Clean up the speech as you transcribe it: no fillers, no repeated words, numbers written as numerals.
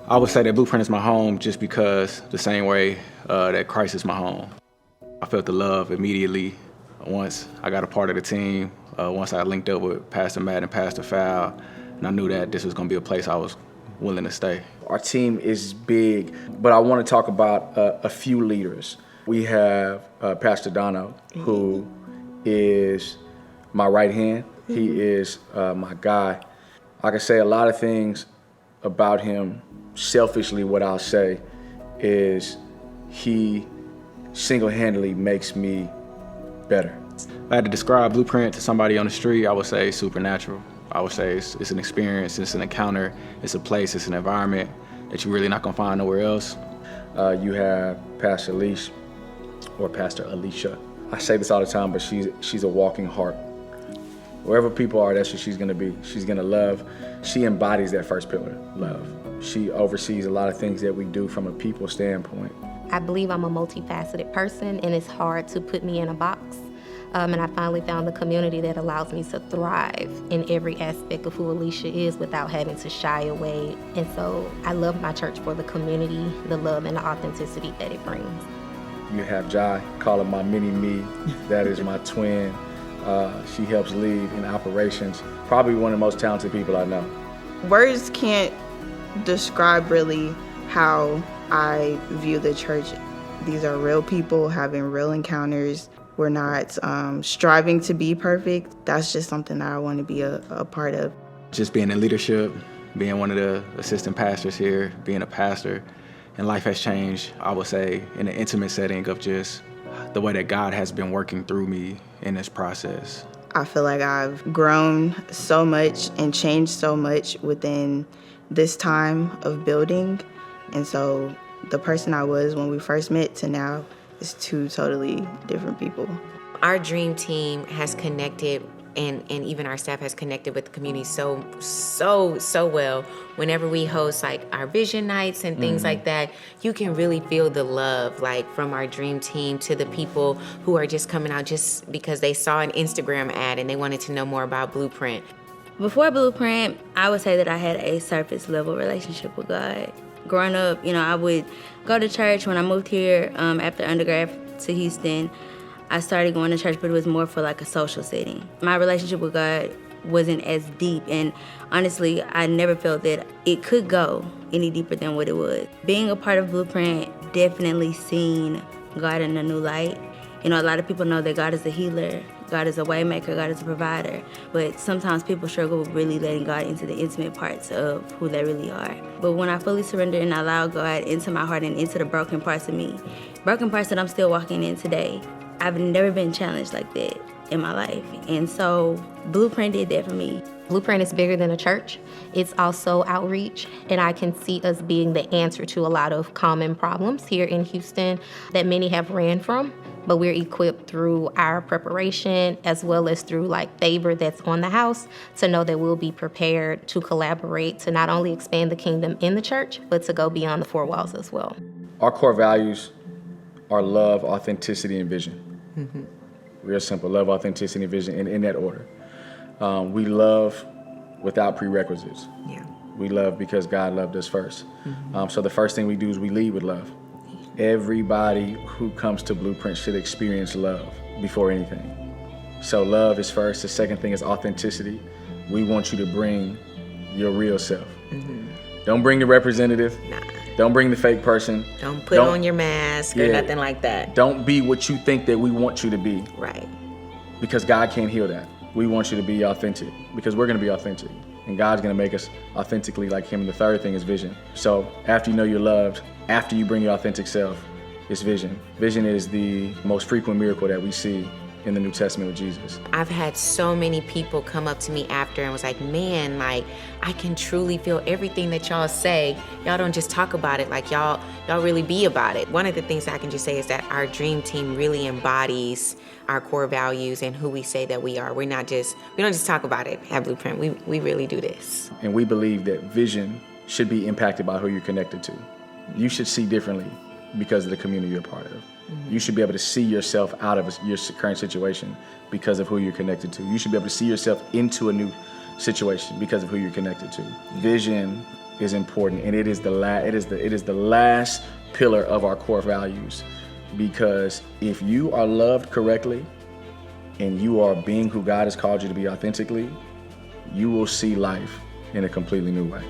I would say that Blueprint is my home just because the same way that Christ is my home. I felt the love immediately once I got a part of the team, once I linked up with Pastor Matt and Pastor Fal, and I knew that this was going to be a place I was willing to stay. Our team is big, but I want to talk about a few leaders. We have Pastor Dono, who is my right hand. He is my guy. I can say a lot of things about him. Selfishly, what I'll say is he single-handedly makes me better. If I had to describe Blueprint to somebody on the street, I would say supernatural. I would say it's an experience, it's an encounter, it's a place, it's an environment that you're really not gonna find nowhere else. You have Pastor Alicia, or Pastor Alicia. I say this all the time, but she's a walking heart. Wherever people are, that's what she's gonna be. She's gonna love. She embodies that first pillar, love. She oversees a lot of things that we do from a people standpoint. I believe I'm a multifaceted person, and it's hard to put me in a box. And I finally found the community that allows me to thrive in every aspect of who Alicia is without having to shy away. And so I love my church for the community, the love and the authenticity that it brings. You have Jai, call her my mini-me. That is my twin. She helps lead in operations. Probably one of the most talented people I know. Words can't describe really how I view the church. These are real people having real encounters. We're not striving to be perfect. That's just something that I want to be a part of. Just being in leadership, being one of the assistant pastors here, being a pastor, and life has changed, I would say, in an intimate setting of just the way that God has been working through me in this process. I feel like I've grown so much and changed so much within this time of building. And so the person I was when we first met to now is two totally different people. Our dream team has connected, and even our staff has connected with the community so well. Whenever we host like our vision nights and things like that, you can really feel the love, like from our dream team to the people who are just coming out just because they saw an Instagram ad and they wanted to know more about Blueprint. Before Blueprint, I would say that I had a surface level relationship with God. Growing up, I would go to church. When I moved here after undergrad to Houston, I started going to church, but it was more for like a social setting. My relationship with God wasn't as deep, and honestly, I never felt that it could go any deeper than what it was. Being a part of Blueprint, definitely seen God in a new light. A lot of people know that God is a healer, God is a waymaker, God is a provider, but sometimes people struggle with really letting God into the intimate parts of who they really are. But when I fully surrendered and allowed God into my heart and into the broken parts of me, broken parts that I'm still walking in today, I've never been challenged like that in my life. And so Blueprint did that for me. Blueprint is bigger than a church. It's also outreach, and I can see us being the answer to a lot of common problems here in Houston that many have ran from. But we're equipped through our preparation as well as through favor that's on the house to know that we'll be prepared to collaborate to not only expand the kingdom in the church, but to go beyond the four walls as well. Our core values are love, authenticity, and vision. Real simple, love, authenticity, and vision in that order. We love without prerequisites. Yeah. We love because God loved us first. So the first thing we do is we lead with love. Everybody who comes to Blueprint should experience love before anything. So love is first. The second thing is authenticity. We want you to bring your real self. Don't bring the representative. Nah. Don't bring the fake person. Don't put on your mask or nothing like that. Don't be what you think that we want you to be. Right. Because God can't heal that. We want you to be authentic because we're going to be authentic. And God's going to make us authentically like him. And the third thing is vision. So after you know you're loved, after you bring your authentic self, it's vision. Vision is the most frequent miracle that we see in the New Testament with Jesus. I've had so many people come up to me after and was like, man, I can truly feel everything that y'all say. Y'all don't just talk about it, y'all really be about it. One of the things I can just say is that our dream team really embodies our core values and who we say that we are. We don't just talk about it at Blueprint. We really do this. And we believe that vision should be impacted by who you're connected to. You should see differently because of the community you're a part of. You should be able to see yourself out of your current situation because of who you're connected to. You should be able to see yourself into a new situation because of who you're connected to. Vision is important, and it is the last pillar of our core values, because if you are loved correctly and you are being who God has called you to be authentically, you will see life in a completely new way.